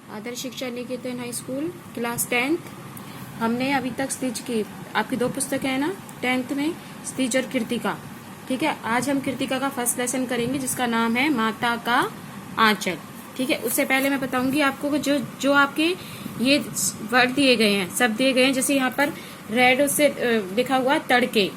आदर्श शिक्षा निकेतन high school class 10th। हमने अभी तक स्पीच की, आपकी 2 पुस्तकें हैं ना 10th में, स्पीच और कृतिका। ठीक है, आज हम कृतिका का फर्स्ट लेसन करेंगे जिसका नाम है माता का आंचल। ठीक है, उससे पहले मैं बताऊंगी आपको कि जो आपके ये वर्ड दिए गए हैं, सब दिए गए हैं। जैसे यहाँ पर रेड उससे लिखा हुआ है तड़के,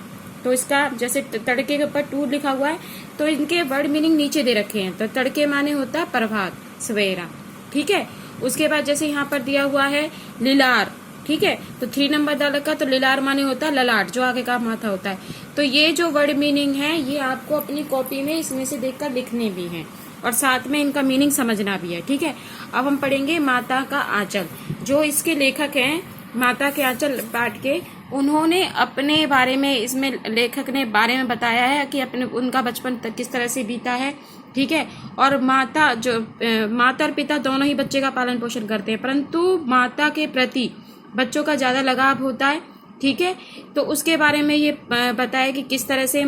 तो इसका जैसे तड़के के ऊपर टू लिखा हुआ है तो इनके वर्ड मीनिंग नीचे दे रखे हैं। तो तड़के माने होता है प्रभात, सवेरा। ठीक है, उसके बाद जैसे यहाँ पर दिया हुआ है लिलार। ठीक है, तो 3 नंबर डाल रखा, तो लिलार माने होता है ललाट, जो आगे का माथा होता है। तो ये जो वर्ड मीनिंग है ये आपको अपनी कॉपी में इसमें से देखकर लिखने भी हैं और साथ में इनका मीनिंग समझना भी है। ठीक है, अब हम पढ़ेंगे माता का आंचल। जो इसके लेखक हैं माता के आंचल पाठ के, उन्होंने अपने बारे में, इसमें लेखक ने बारे में बताया है कि अपने उनका बचपन किस तरह से बीता है। ठीक है, और माता और पिता दोनों ही बच्चे का पालन पोषण करते हैं, परंतु माता के प्रति बच्चों का ज़्यादा लगाव होता है। ठीक है, तो उसके बारे में ये बताया कि किस तरह से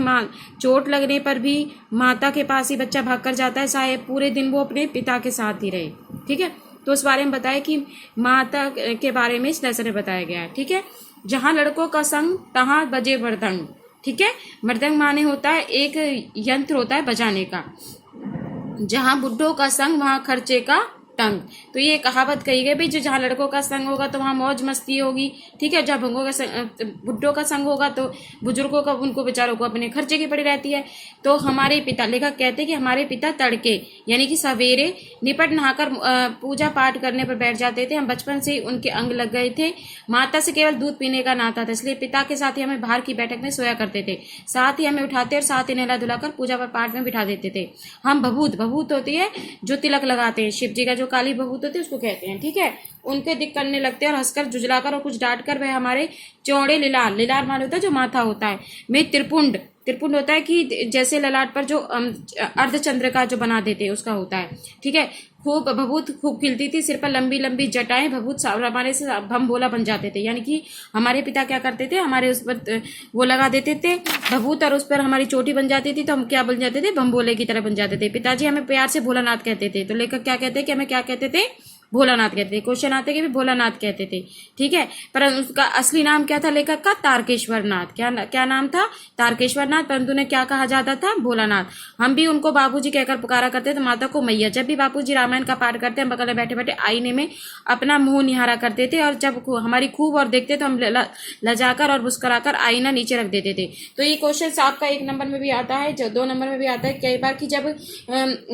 चोट लगने पर भी माता के पास ही बच्चा भाग कर जाता है, चाहे पूरे दिन वो अपने पिता के साथ ही रहे। ठीक है, तो उस बारे में बताया कि माता के बारे में इस लेसन में बताया गया है। ठीक है, जहाँ लड़कों का संग तहाँ बजे मृदंग। ठीक है, मृदंग माने होता है एक यंत्र होता है बजाने का। जहाँ बुड्ढों का संग वहाँ खर्चे का टंग। तो ये कहावत कही गई भाई, जो जहाँ लड़कों का संग होगा तो वहाँ मौज मस्ती होगी। ठीक है, जहाँ बुड्ढों का संग होगा तो बुजुर्गों का, उनको बेचारों को अपने खर्चे की पड़ी रहती है। तो हमारे पिता, लेखक कहते हैं कि हमारे पिता तड़के यानी कि सवेरे निपट नहाकर पूजा पाठ करने पर बैठ जाते थे। हम बचपन से ही उनके अंग लग गए थे। माता से केवल दूध पीने का नाता था, इसलिए पिता के साथ ही हमें बाहर की बैठक में सोया करते थे, साथ ही हमें उठाते और साथ ही नहला धुलाकर पूजा पाठ में बिठा देते थे। हम भभूत होती है जो तिलक लगाते हैं, शिव जी का जो काली भभूत होती है उसको कहते हैं। ठीक है, उनके दिक करने लगते हैं और हंसकर जुझलाकर और कुछ डांट कर वह हमारे चौड़े लिलार मान होता है जो माथा होता है में त्रिपुंड होता है कि जैसे ललाट पर जो अर्धचंद्र का जो बना देते हैं उसका होता है। ठीक है, भभूत खूब खिलती थी, सिर पर लंबी लंबी जटाएं, भभूत हमारे से हम भोला बन जाते थे। यानी कि हमारे पिता क्या करते थे, हमारे उस पर वो लगा देते थे भभूत और उस पर हमारी चोटी बन जाती थी, तो हम क्या बन जाते थे, भंभोले की तरह बन जाते थे। पिताजी हमें प्यार से भोलानाथ कहते थे। तो लेखक क्या कहते हैं कि हमें क्या कहते थे, भोलानाथ कहते थे। क्वेश्चन आते कि भी भोलानाथ कहते थे। ठीक है, पर उसका असली नाम क्या था लेखक का, तारकेश्वर नाथ। क्या नाम था, तारकेश्वर नाथ, परंतु उन्हें क्या कहा जाता था, भोलानाथ। हम भी उनको बाबूजी कहकर पुकारा करते थे, माता को मैया। जब भी बापूजी रामायण का पाठ करते, हम बगल में बैठे बैठे आईने में अपना मुंह निहारा करते थे और जब हमारी खूब और देखते तो हम लजाकर और मुस्कुराकर आईना नीचे रख देते थे। तो ये क्वेश्चन आपका 1 नंबर में भी आता है, जो 2 नंबर में भी आता है कई बार कि जब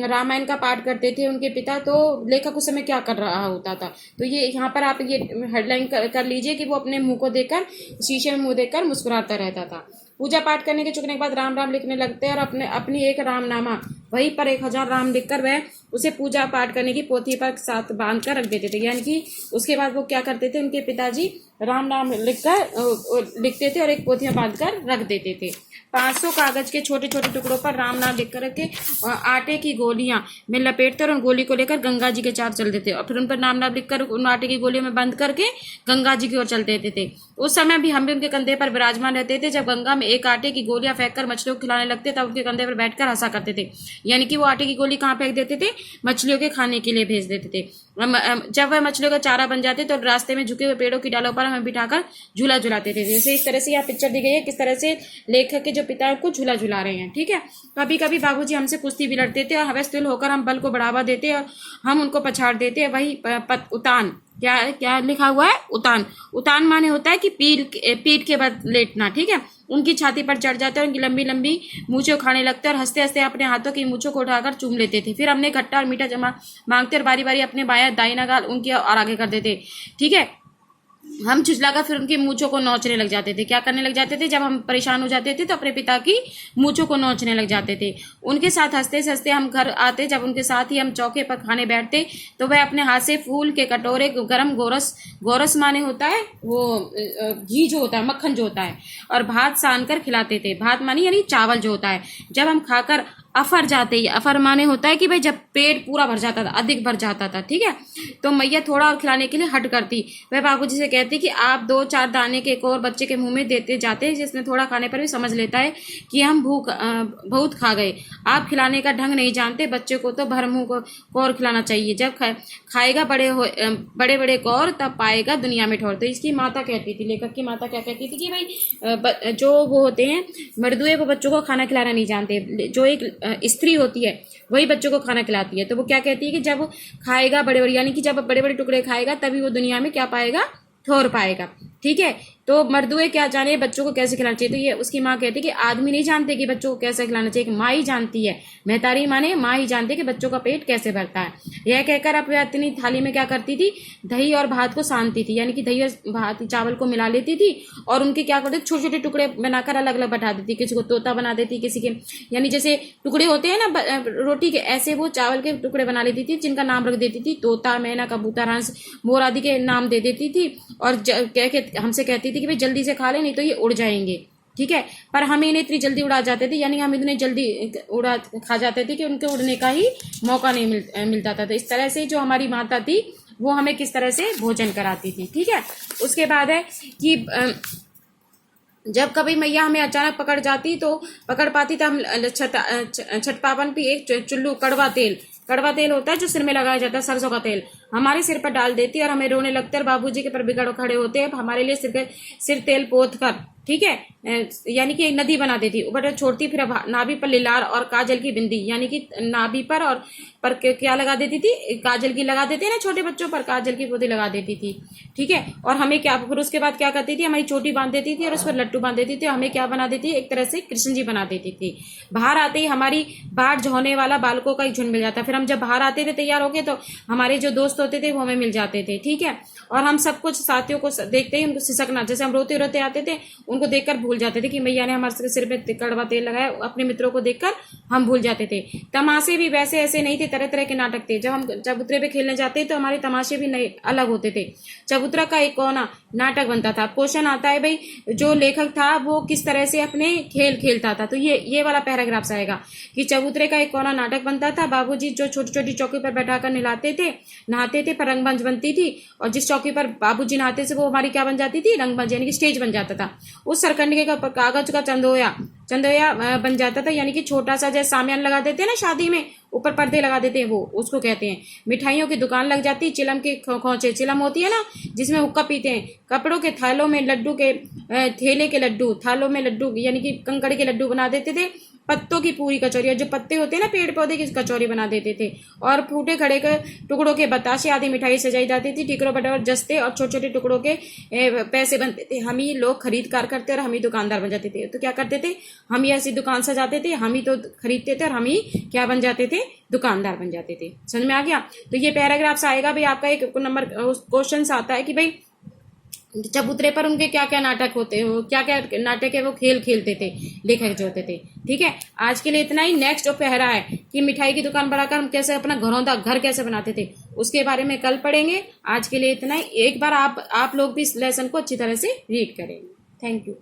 रामायण का पाठ करते थे उनके पिता, तो लेखक उस समय क्या कर रहा होता था। तो ये यहाँ पर आप ये हेडलाइन कर लीजिए कि वो अपने मुंह को देखकर, शीशे में मुंह देखकर मुस्कुराता रहता था। पूजा पाठ करने के चुकने के बाद राम राम लिखने लगते हैं और अपनी एक रामनामा वहीं पर 1000 राम लिखकर वह उसे पूजा पाठ करने की पोथी पर साथ बांध कर रख देते थे। यानी कि उसके बाद वो क्या करते थे, उनके पिताजी राम नाम लिखते थे और एक पोथी में बांध कर रख देते थे। 500 कागज के छोटे छोटे टुकड़ों पर राम नाम लिख कर रखे आटे की गोलियां में लपेटते और उन गोली को लेकर गंगा जी के चार चल देते और फिर उन पर नाम लिखकर उन आटे की गोलियों में बंद करके गंगा जी की ओर चल देते थे। उस समय भी हम भी उनके कंधे पर विराजमान रहते थे। जब गंगा में एक आटे की गोलियां फेंककर मछलियों को खिलाने लगते तब उनके कंधे पर बैठकर हंसा करते थे। यानी कि वो आटे की गोली कहाँ फेंक देते थे, मछलियों के खाने के लिए भेज देते थे। जब वह मछलियों का चारा बन जाते तो रास्ते में झुके हुए पेड़ों की डालों पर हमें बिठाकर झूला झुलाते थे। जैसे इस तरह से यहाँ पिक्चर दी गई है, किस तरह से लेखक के जो पिता है उनको झूला झुला रहे हैं। ठीक है, कभी कभी बाबूजी हमसे कुश्ती भी लड़ते थे और हवसदिल होकर हम बल को बढ़ावा देते और हम उनको पछाड़ देते। वही उतान, क्या लिखा हुआ है, उतान माने होता है कि पीठ के बाद लेटना। ठीक है, उनकी छाती पर चढ़ जाते और उनकी लंबी लंबी मूंछें खाने लगते और हंसते हंसते अपने हाथों की मूंछों को उठाकर चूम लेते थे। फिर हमने खट्टा और मीठा जमा मांगते और बारी बारी अपने बायां दाहिना गाल उनकी और आगे कर देते। ठीक है, हम झुझलाकर फिर उनकी मूंछों को नोचने लग जाते थे। क्या करने लग जाते थे, जब हम परेशान हो जाते थे तो अपने पिता की मूंछों को नोचने लग जाते थे। उनके साथ हंसते हंसते हम घर आते। जब उनके साथ ही हम चौके पर खाने बैठते तो वह अपने हाथ से फूल के कटोरे गरम गोरस माने होता है वो घी जो होता है, मक्खन जो होता है, और भात सान कर खिलाते थे। भात मानी यानी चावल जो होता है। जब हम खाकर अफर जाते ही, अफर माने होता है कि भाई जब पेट पूरा भर जाता था, अधिक भर जाता था, ठीक है, तो मैया थोड़ा और खिलाने के लिए हट करती। वह बाबूजी से कहती कि आप 2-4 दाने के एक और बच्चे के मुंह में देते जाते हैं, जिसने थोड़ा खाने पर भी समझ लेता है कि हम बहुत खा गए। आप खिलाने का ढंग नहीं जानते, बच्चे को तो भर मुंह को कौर खिलाना चाहिए। जब खाएगा बड़े बड़े कौर, तब पाएगा दुनिया में ठौर। तो इसकी माता कहती थी, लेखक की माता क्या कहती थी कि भाई जो वो होते हैं मर्दुए, वो बच्चों को खाना खिलाना नहीं जानते। जो एक स्त्री होती है वही बच्चों को खाना खिलाती है। तो वो क्या कहती है कि जब खाएगा बड़े बड़े, यानी कि जब बड़े बड़े टुकड़े खाएगा तभी वो दुनिया में क्या पाएगा, ठौर पाएगा, ठीक है। तो मर्दुए क्या जाने बच्चों को कैसे खिलाना चाहिए। तो ये उसकी माँ कहती है कि आदमी नहीं जानते कि बच्चों को कैसे खिलाना चाहिए, माँ ही जानती है। महतारी माने माँ ही जानती है कि बच्चों का पेट कैसे भरता है। यह कहकर अब अपनी थाली में क्या करती थी, दही और भात को सानती थी, यानी कि दही और भात चावल को मिला लेती थी और उनके क्या करती, छोटे छोटे टुकड़े बनाकर अलग अलग बैठा देती। किसी को तोता बना देती, किसी के यानी जैसे टुकड़े होते हैं ना रोटी के, ऐसे वो चावल के टुकड़े बना लेती थी, जिनका नाम रख देती थी तोता, मैना, कबूतर, हंस, मोर आदि के नाम दे देती थी। और हमसे कहती थी कि भाई जल्दी से खा ले, नहीं तो ये उड़ जाएंगे, ठीक है। पर हमें इन्हें इतनी जल्दी उड़ा जाते थे, यानी हम इतने जल्दी उड़ा खा जाते थे कि उनके उड़ने का ही मौका नहीं मिलता था। तो इस तरह से जो हमारी माता थी वो हमें किस तरह से भोजन कराती थी, ठीक है। उसके बाद है कि जब कभी मैया हमें अचानक पकड़ जाती तो पकड़ पाती तो हम छठपावन पे एक चुल्लू कड़वा तेल होता है जो सिर में लगाया जाता है, सरसों का तेल, हमारे सिर पर डाल देती और हमें रोने लगते और बाबूजी के पर बिगड़ खड़े होते हैं हमारे लिए सिर तेल पोत कर, ठीक है, यानी कि एक नदी बना देती, ऊपर छोड़ती, फिर नाभि पर लिलार और काजल की बिंदी, यानी कि नाभि पर और पर क्या लगा देती थी, काजल की लगा देते हैं ना छोटे बच्चों पर, काजल की पोती लगा देती थी, ठीक है। और हमें क्या, फिर उसके बाद क्या करती थी, हमारी चोटी बांध देती थी और उस पर लट्टू बांध देती थी, हमें क्या बना देती, एक तरह से कृष्ण जी बना देती थी। बाहर आते ही हमारी बाट झोने वाला बालकों का एक झुंड मिल जाता। फिर हम जब बाहर आते थे तैयार होके तो हमारे जो दोस्त होते थे वो हमें मिल जाते थे, ठीक है। और हम सब कुछ साथियों को देखते ही उनको सिसकना, जैसे हम रोते रोते आते थे उनको देखकर भूल जाते थे कि मैया ने हमारे सिर पे कड़वा तेल लगाया। अपने मित्रों को देखकर हम भूल जाते थे। तमाशे भी वैसे ऐसे नहीं थे, तरह तरह के नाटक थे। जब हम चबूतरे पे खेलने जाते तो हमारे तमाशे भी नए अलग होते थे। चबूतरा का एक कोना नाटक बनता था। क्वेश्चन आता है भाई जो लेखक था वो किस तरह से अपने खेल खेलता था। तो ये वाला पैराग्राफ आएगा कि चबूतरे का एक कोना नाटक बनता था। बाबूजी जो छोटी छोटी चौकी पर बैठाकर नहलाते थे, नहाते थे, पर रंगमंच बनती थी और जिस चौकी पर बाबूजी नहाते थे वो हमारी क्या बन जाती थी, रंगमंच, यानी कि स्टेज बन जाता था। उस सरकंडे का कागज का चंदोया बन जाता था, यानी कि छोटा सा जैसे सामियान लगा देते हैं ना शादी में, ऊपर पर्दे लगा देते हैं, वो उसको कहते हैं। मिठाइयों की दुकान लग जाती, चिलम के खोचे, चिलम होती है ना जिसमें हुक्का पीते हैं। कपड़ों के थैलों में लड्डू के थैले के लड्डू, थालों में लड्डू यानी कि कंकड़ के लड्डू बना देते थे। पत्तों की पूरी कचौरी, और जो पत्ते होते हैं ना पेड़ पौधे की कचौरी बना देते थे। और फूटे खड़े के टुकड़ों के बताशे आदि मिठाई सजाई जाती थी। टिकरों बटे और जस्ते और छोटे छोटे टुकड़ों के पैसे बनते थे। हम ही लोग खरीदकार करते और हम ही दुकानदार बन जाते थे। तो क्या करते थे, हम ही ऐसी दुकान सजाते थे, हम ही तो खरीदते थे और हम ही क्या बन जाते थे, दुकानदार बन जाते थे। समझ में आ गया। तो ये पैराग्राफ्स आएगा भाई आपका एक नंबर क्वेश्चन आता है कि भाई चबूतरे पर उनके क्या क्या नाटक होते हैं, क्या क्या नाटक है वो खेल खेलते थे लेखक जो होते थे, ठीक है। आज के लिए इतना ही। नेक्स्ट जो पहरा है कि मिठाई की दुकान बढ़ाकर हम कैसे अपना घरौंदा घर कैसे बनाते थे, उसके बारे में कल पढ़ेंगे। आज के लिए इतना ही। एक बार आप लोग भी इस लेसन को अच्छी तरह से रीड करेंगे। Thank you.